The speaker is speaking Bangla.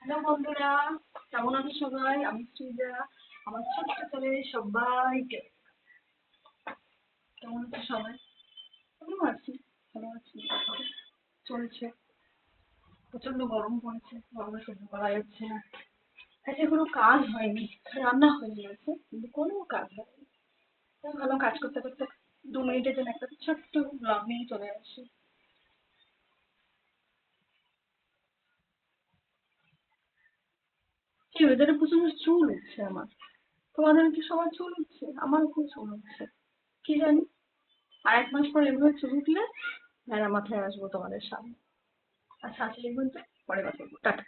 হ্যালো বন্ধুরা, কেমন আছো সবাই? আমি শ্রীজা। আমার ছোট্ট চ্যানেলে সবাইকে কেমন আছো সবাই? আমিও আছি, ভালো আছি। চলছে, প্রচন্ড গরম পড়েছে, গরমে সহ্য করা যাচ্ছে না। আজকে কোনো কাজ হয়নি, রান্না হয়ে গেছে কিন্তু কোনো কাজ হয়নি। তাই ভালো, কাজ করতে করতে 2 মিনিটের জন্য একটা ছোট্ট ব্লগ নিয়ে চলে আসি। কি ওয়েদারে প্রচন্ড চুল উঠছে আমার। তোমাদের কি সবার চুল উঠছে? আমার খুব চুল উঠছে, কি জানি। আর 1 মাস পর এভাবে চুল উঠলে ভেড়া মাথায় আসবো তোমাদের সামনে। আচ্ছা আচ্ছা, এই বলতে পরে কথা বলবো, টাটা।